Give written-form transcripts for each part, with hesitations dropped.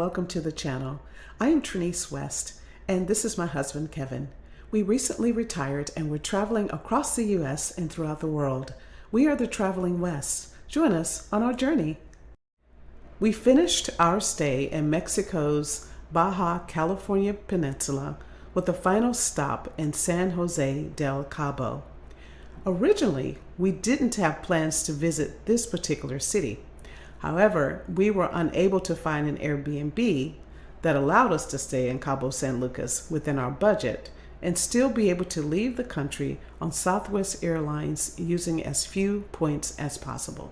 welcome to the channel. I am Trinice West, and this is my husband, Kevin. We recently retired and we're traveling across the U.S. and throughout the world. We are the Traveling West. Join us on our journey. We finished our stay in Mexico's Baja California Peninsula with a final stop in San Jose Del Cabo. Originally, we didn't have plans to visit this particular city. However, we were unable to find an Airbnb that allowed us to stay in Cabo San Lucas within our budget and still be able to leave the country on Southwest Airlines using as few points as possible.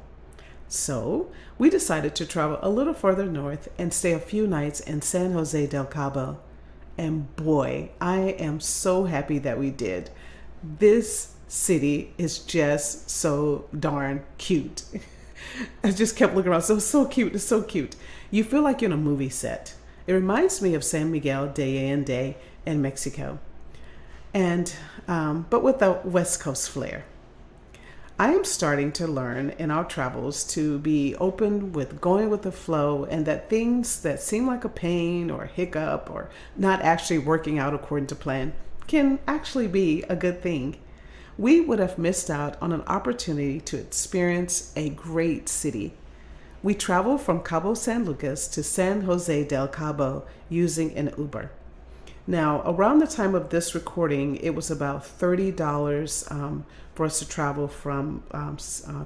So we decided to travel a little further north and stay a few nights in San Jose Del Cabo. And boy, I am so happy that we did. This city is just so darn cute. I just kept looking around. So cute. It's so cute. You feel like you're in a movie set. It reminds me of San Miguel de Allende in Mexico, and but with a West Coast flair. I am starting to learn in our travels to be open with going with the flow, and that things that seem like a pain or a hiccup or not actually working out according to plan can actually be a good thing. We would have missed out on an opportunity to experience a great city. We traveled from Cabo San Lucas to San Jose del Cabo using an Uber. Now, around the time of this recording, it was about $30 for us to travel from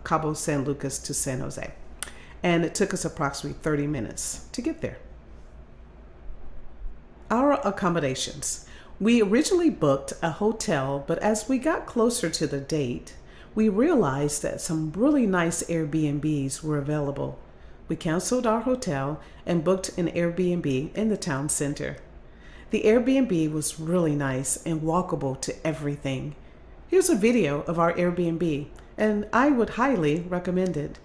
Cabo San Lucas to San Jose. And it took us approximately 30 minutes to get there. Our accommodations. We originally booked a hotel, but as we got closer to the date, we realized that some really nice Airbnbs were available. We canceled our hotel and booked an Airbnb in the town center. The Airbnb was really nice and walkable to everything. Here's a video of our Airbnb, and I would highly recommend it.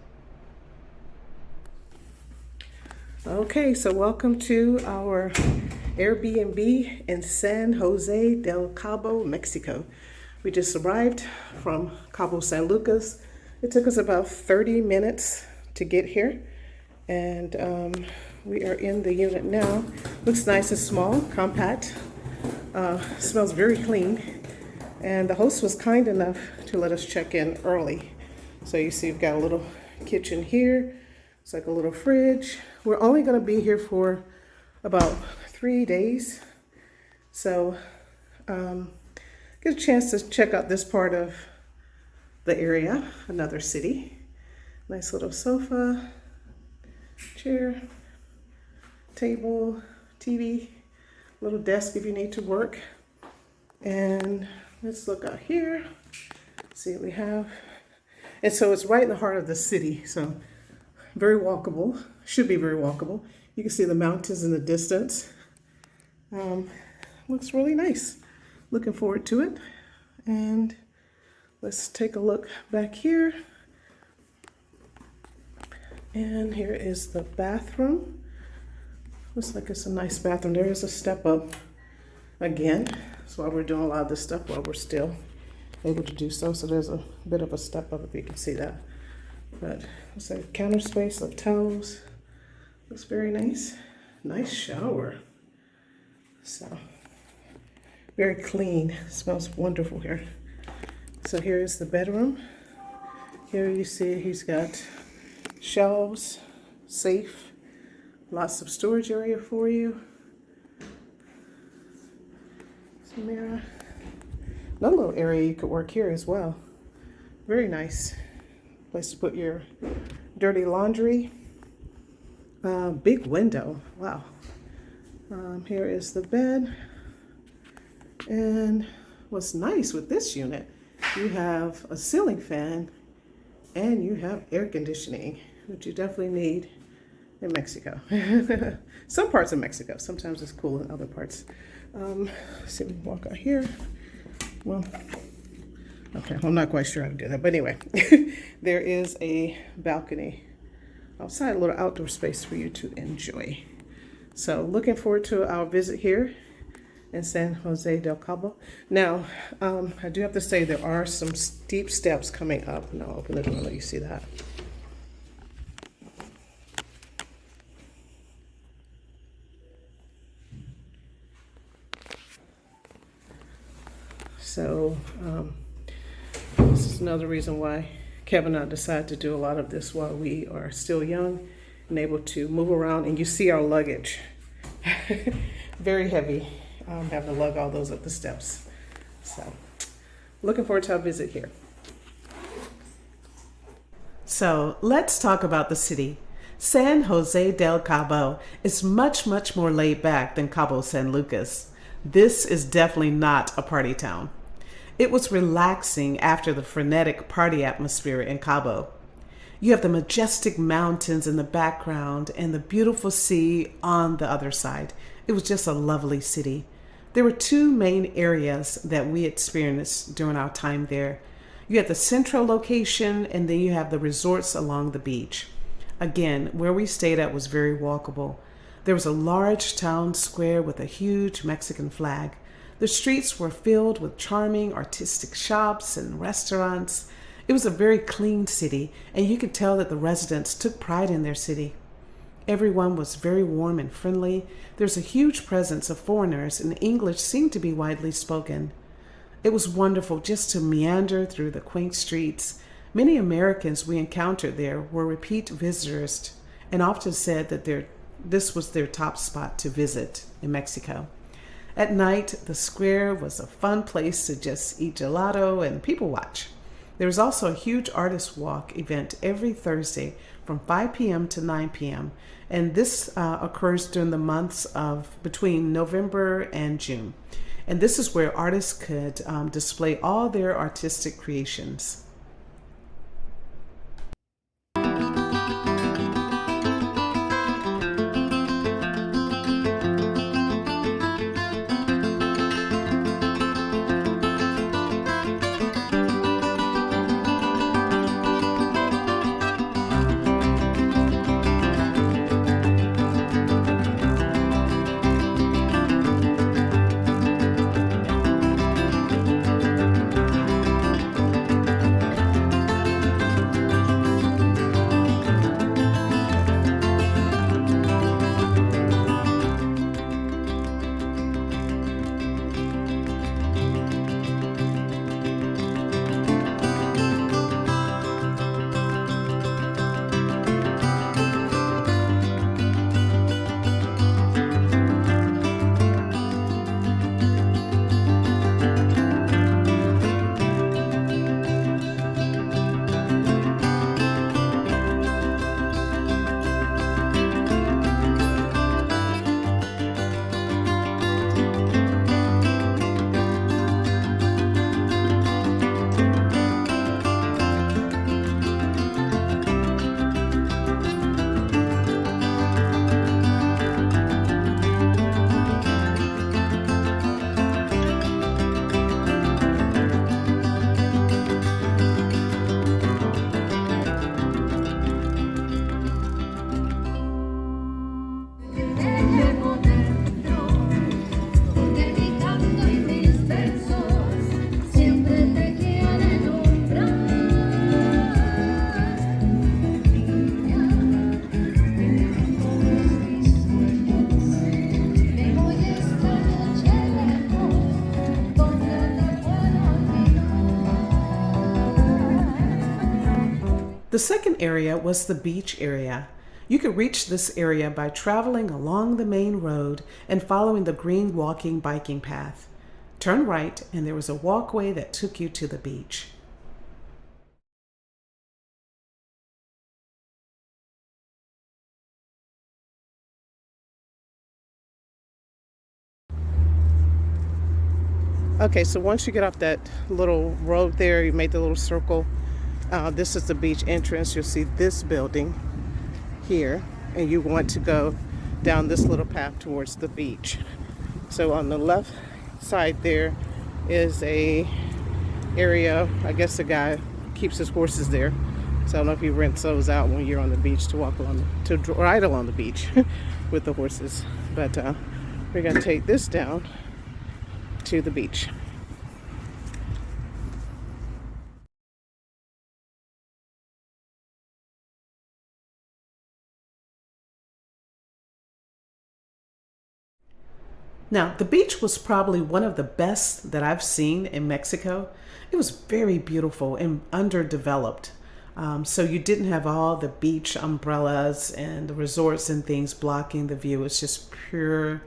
Okay, so welcome to our Airbnb in San Jose del Cabo, Mexico. We just arrived from Cabo San Lucas. It took us about 30 minutes to get here, and we are in the unit now. Looks nice and small, compact. Smells very clean, and the host was kind enough to let us check in early. So you see we've got a little kitchen here. It's like a little fridge. We're only going to be here for about 3 days, so get a chance to check out this part of the area, another city. Nice little sofa, chair, table, TV, little desk if you need to work. And let's look out here, see what we have. And so it's right in the heart of the city, so very walkable, should be very walkable. You can see the mountains in the distance. Looks really nice. Looking forward to it. And let's take a look back here. And here is the bathroom. Looks like it's a nice bathroom. There is a step up again. That's why we're doing a lot of this stuff while we're still able to do so. So there's a bit of a step up if you can see that. But it's a counter space of towels. Looks very nice. Nice shower. So very clean. Smells wonderful here. So here is the bedroom. Here you see he's got shelves, safe, lots of storage area for you. Some mirror. Another little area you could work here as well. Very nice place to put your dirty laundry. Big window. Wow. Here is the bed. And what's nice with this unit, you have a ceiling fan and you have air conditioning, which you definitely need in Mexico. Some parts of Mexico. Sometimes it's cool in other parts. Let's see, we can walk out here. Well, okay, I'm not quite sure how to do that, but anyway, there is a balcony outside, a little outdoor space for you to enjoy. So looking forward to our visit here in San Jose del Cabo. Now, I do have to say there are some steep steps coming up, and I'll open the door and let you see that. So this is another reason why Kevin and I decided to do a lot of this while we are still young and able to move around. And you see our luggage, very heavy, having to lug all those up the steps. So looking forward to our visit here. So let's talk about the city. San Jose del Cabo is much, much more laid back than Cabo San Lucas. This is definitely not a party town. It was relaxing after the frenetic party atmosphere in Cabo. You have the majestic mountains in the background and the beautiful sea on the other side. It was just a lovely city. There were two main areas that we experienced during our time there. You have the central location, and then you have the resorts along the beach. Again, where we stayed at was very walkable. There was a large town square with a huge Mexican flag. The streets were filled with charming artistic shops and restaurants. It was a very clean city, and you could tell that the residents took pride in their city. Everyone was very warm and friendly. There's a huge presence of foreigners, and English seemed to be widely spoken. It was wonderful just to meander through the quaint streets. Many Americans we encountered there were repeat visitors and often said that this was their top spot to visit in Mexico. At night, the square was a fun place to just eat gelato and people watch. There was also a huge artist walk event every Thursday from 5 p.m. to 9 p.m. And this occurs during the months of between November and June. And this is where artists could display all their artistic creations. The second area was the beach area. You could reach this area by traveling along the main road and following the green walking biking path. Turn right and there was a walkway that took you to the beach. Okay, so once you get off that little road there, you made the little circle. This is the beach entrance. You'll see this building here, and you want to go down this little path towards the beach. So on the left side there is a area, I guess the guy keeps his horses there. So I don't know if he rents those out when you're on the beach to walk along, to ride along the beach with the horses. But we're gonna take this down to the beach. Now, the beach was probably one of the best that I've seen in Mexico. It was very beautiful and underdeveloped. So you didn't have all the beach umbrellas and the resorts and things blocking the view. It's just pure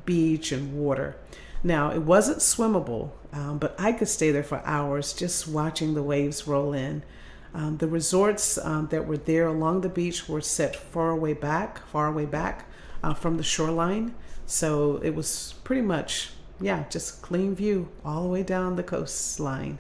beach and water. Now, it wasn't swimmable, but I could stay there for hours just watching the waves roll in. The resorts that were there along the beach were set far away back from the shoreline. So it was pretty much, yeah, just clean view all the way down the coastline.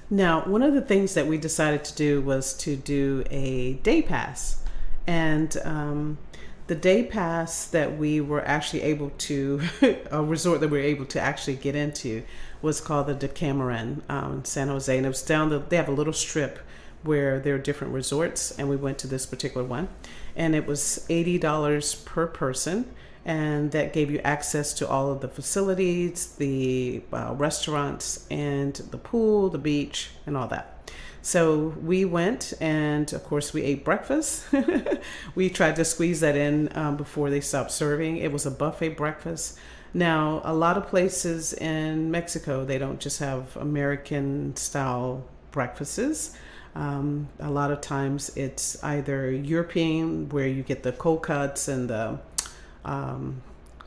Now, one of the things that we decided to do was to do a day pass. And the day pass that we were actually able to, a resort that we were able to actually get into was called the Decameron in San Jose. And it was they have a little strip where there are different resorts. And we went to this particular one. And it was $80 per person. And that gave you access to all of the facilities, the restaurants, and the pool, the beach, and all that. So we went, and of course we ate breakfast. We tried to squeeze that in before they stopped serving. It was a buffet breakfast. Now, a lot of places in Mexico, they don't just have American style breakfasts. A lot of times it's either European, where you get the cold cuts and the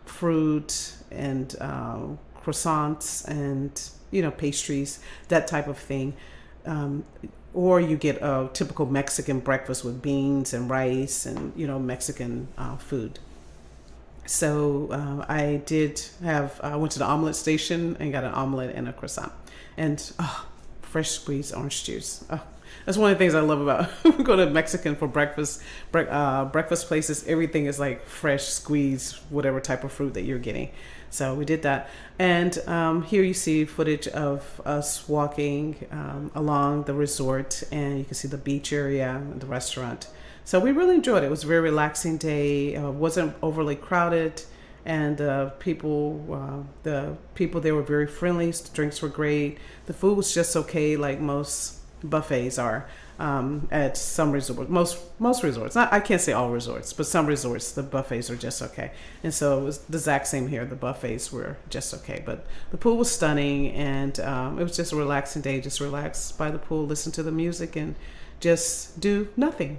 fruit and croissants and pastries, that type of thing, or you get a typical Mexican breakfast with beans and rice and Mexican food. So I went to the omelet station and got an omelet and a croissant and fresh squeezed orange juice. That's one of the things I love about we go to Mexican for breakfast. Breakfast places, everything is like fresh squeezed, whatever type of fruit that you're getting. So we did that. And here you see footage of us walking along the resort, and you can see the beach area, the restaurant. So we really enjoyed it. It was a very relaxing day. Wasn't overly crowded, and people there were very friendly. The drinks were great. The food was just okay, like most buffets are at some resorts. Most resorts. I can't say all resorts, but some resorts the buffets are just okay. And so it was the exact same here. The buffets were just okay, but the pool was stunning, and it was just a relaxing day. Just relax by the pool, listen to the music, and just do nothing.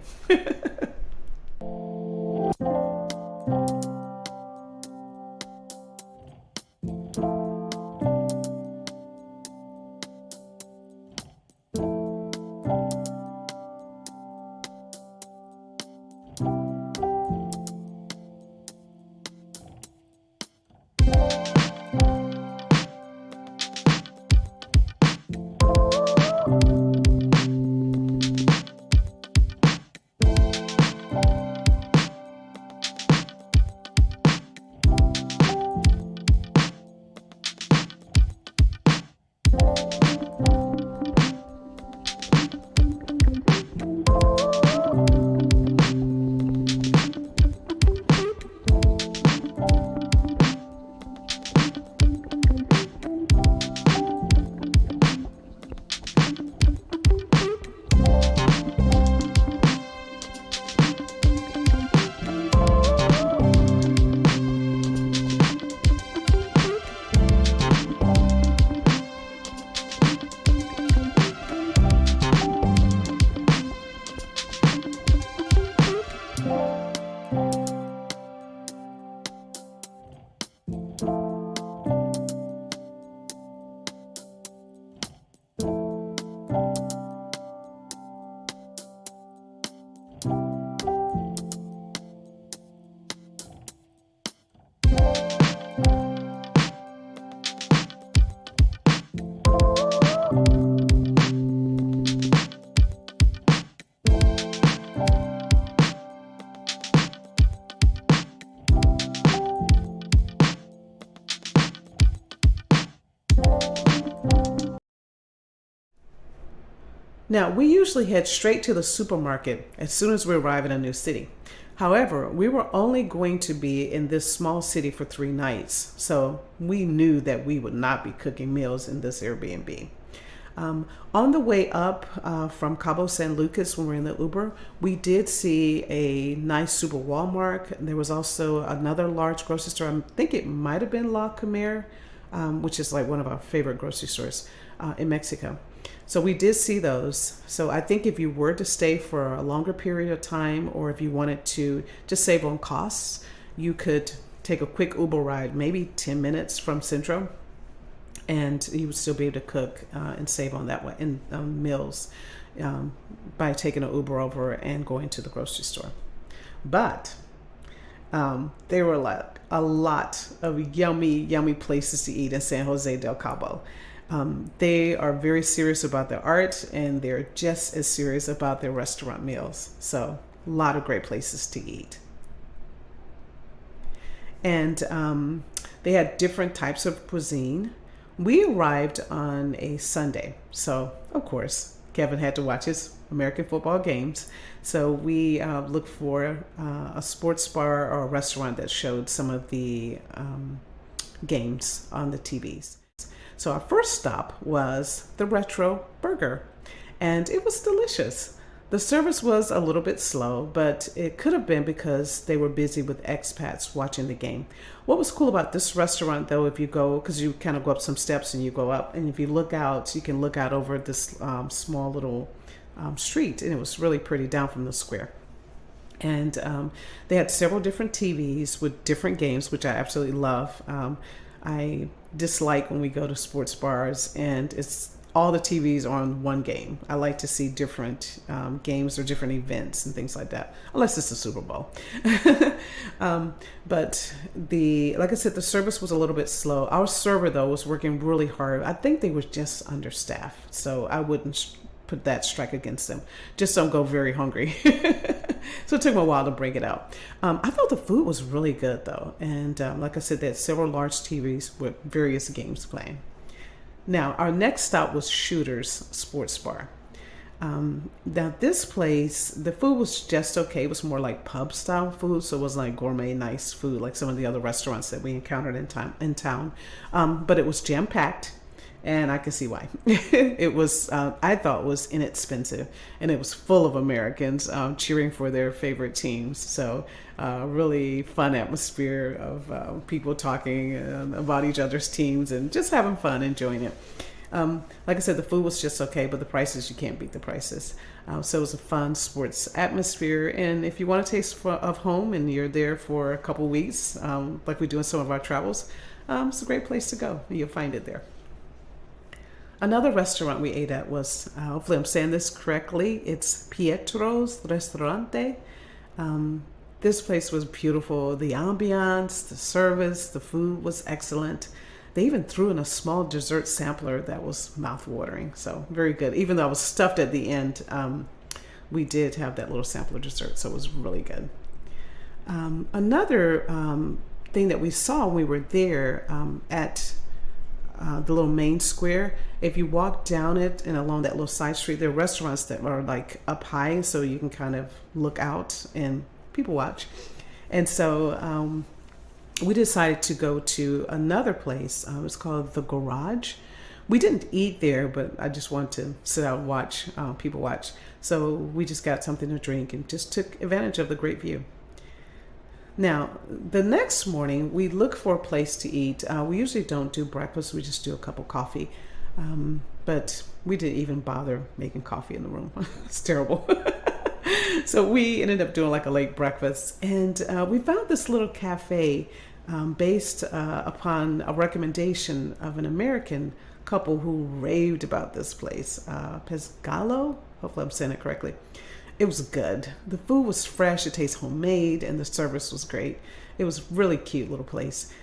Now, we usually head straight to the supermarket as soon as we arrive in a new city. However, we were only going to be in this small city for 3 nights, so we knew that we would not be cooking meals in this Airbnb. On the way up from Cabo San Lucas, when we were in the Uber, we did see a nice super Walmart. There was also another large grocery store. I think it might have been La Comer, which is like one of our favorite grocery stores in Mexico. So we did see those. So I think if you were to stay for a longer period of time, or if you wanted to just save on costs, you could take a quick Uber ride, maybe 10 minutes from Centro, and you would still be able to cook and save on that way in meals by taking an Uber over and going to the grocery store. But there were like a lot of yummy places to eat in San Jose Del Cabo. They are very serious about their art, and they're just as serious about their restaurant meals. So a lot of great places to eat. And they had different types of cuisine. We arrived on a Sunday, so of course Kevin had to watch his American football games. So we looked for a sports bar or a restaurant that showed some of the games on the TVs. So our first stop was the Retro Burger, and it was delicious. The service was a little bit slow, but it could have been because they were busy with expats watching the game. What was cool about this restaurant, though, if you go, because you kind of go up some steps and you go up, and if you look out, you can look out over this small little street, and it was really pretty down from the square. And they had several different TVs with different games, which I absolutely love. I dislike when we go to sports bars and it's all the TVs are on one game. I like to see different games or different events and things like that, unless it's the Super Bowl. But like I said, the service was a little bit slow. Our server, though, was working really hard. I think they were just understaffed, so I wouldn't put that strike against them. Just don't go very hungry. So it took me a while to break it out. I thought the food was really good, though. And like I said, they had several large TVs with various games playing. Now, our next stop was Shooter's Sports Bar. Now, this place, the food was just okay. It was more like pub-style food, so it wasn't like gourmet, nice food like some of the other restaurants that we encountered in town. But it was jam-packed, and I can see why. It was, I thought, was inexpensive, and it was full of Americans cheering for their favorite teams. So really fun atmosphere of people talking about each other's teams and just having fun, enjoying it. Like I said, the food was just okay, but the prices, you can't beat the prices. So it was a fun sports atmosphere. And if you want a taste of home and you're there for a couple weeks, like we do in some of our travels, it's a great place to go. You'll find it there. Another restaurant we ate at was, hopefully I'm saying this correctly, it's Pietro's Restaurante. This place was beautiful. The ambiance, the service, the food was excellent. They even threw in a small dessert sampler that was mouth-watering, so very good. Even though I was stuffed at the end, we did have that little sampler dessert, so it was really good. Another thing that we saw when we were there at the little main square, if you walk down it and along that little side street, there are restaurants that are like up high, so you can kind of look out and people watch. And so we decided to go to another place. It's called The Garage. We didn't eat there, but I just wanted to sit out and watch people watch. So we just got something to drink and just took advantage of the great view. Now, the next morning, we look for a place to eat. We usually don't do breakfast. We just do a cup of coffee. But we didn't even bother making coffee in the room. It's terrible. So we ended up doing like a late breakfast. And we found this little cafe based upon a recommendation of an American couple who raved about this place. Pescalo? Hopefully I'm saying it correctly. It was good. The food was fresh, it tastes homemade, and the service was great. It was a really cute little place.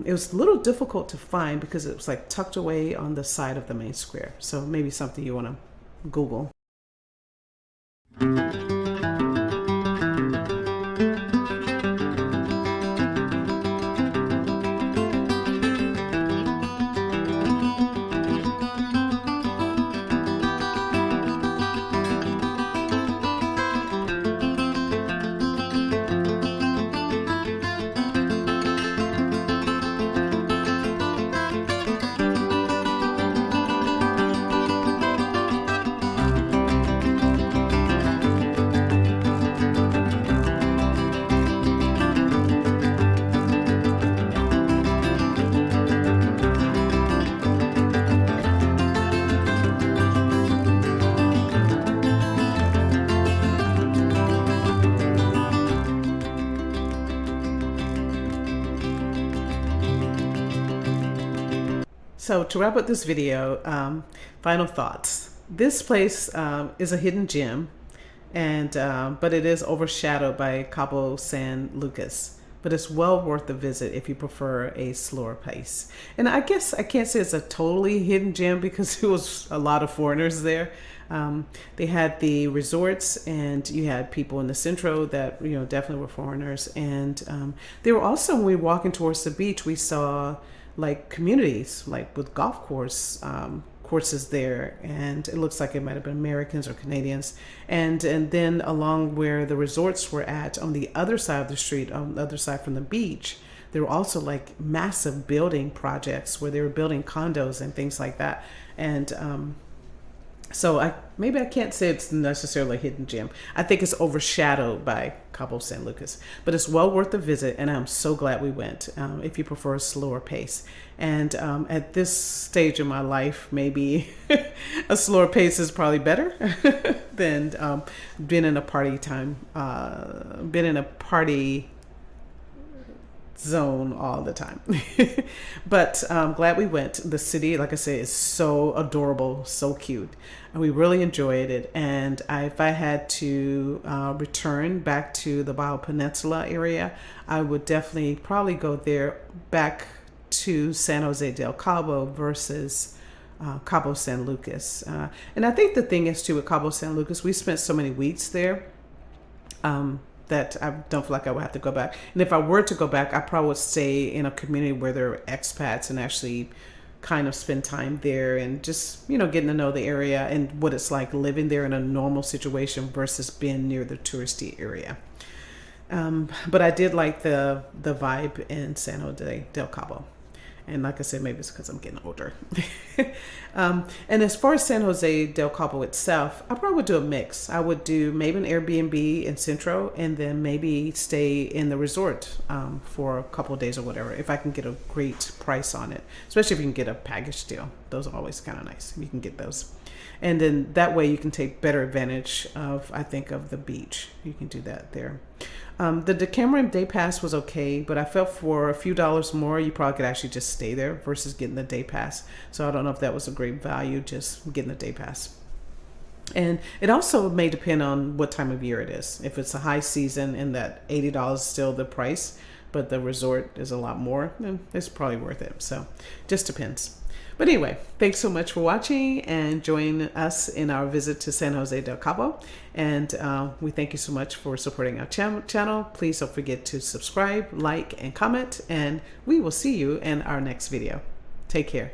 It was a little difficult to find because it was like tucked away on the side of the main square. So maybe something you want to Google. So to wrap up this video, final thoughts. This place is a hidden gem, and but it is overshadowed by Cabo San Lucas. But it's well worth the visit if you prefer a slower pace. And I guess I can't say it's a totally hidden gem because there was a lot of foreigners there. They had the resorts, and you had people in the centro that definitely were foreigners. And they were also, when we were walking towards the beach, we saw like communities, like with golf courses there, and it looks like it might have been Americans or Canadians. And then along where the resorts were at, on the other side of the street, on the other side from the beach, there were also like massive building projects where they were building condos and things like that. And so maybe I can't say it's necessarily a hidden gem. I think it's overshadowed by Cabo San Lucas, but it's well worth the visit, and I'm so glad we went. If you prefer a slower pace, and at this stage of my life, maybe a slower pace is probably better than being in a party zone all the time. But I'm glad we went. The city, like I said, is so adorable, so cute, and we really enjoyed it. And if I had to return back to the Baja Peninsula area, I would definitely probably go there back to San Jose Del Cabo versus Cabo San Lucas. And I think the thing is too, with Cabo San Lucas, we spent so many weeks there that I don't feel like I would have to go back. And if I were to go back, I probably would stay in a community where there are expats and actually kind of spend time there and just, getting to know the area and what it's like living there in a normal situation versus being near the touristy area. But I did like the vibe in San Jose Del Cabo. And like I said, maybe it's because I'm getting older. And as far as San Jose Del Cabo itself, I probably would do a mix. I would do maybe an Airbnb in Centro, and then maybe stay in the resort for a couple of days or whatever, if I can get a great price on it, especially if you can get a package deal. Those are always kind of nice. You can get those. And then that way you can take better advantage of the beach. You can do that there. The Decameron day pass was okay, but I felt for a few dollars more, you probably could actually just stay there versus getting the day pass. So I don't know if that was a great value, just getting the day pass. And it also may depend on what time of year it is. If it's a high season and that $80 is still the price, but the resort is a lot more, then it's probably worth it. So just depends. But anyway, thanks so much for watching and joining us in our visit to San Jose Del Cabo. And we thank you so much for supporting our channel. Please don't forget to subscribe, like, and comment. And we will see you in our next video. Take care.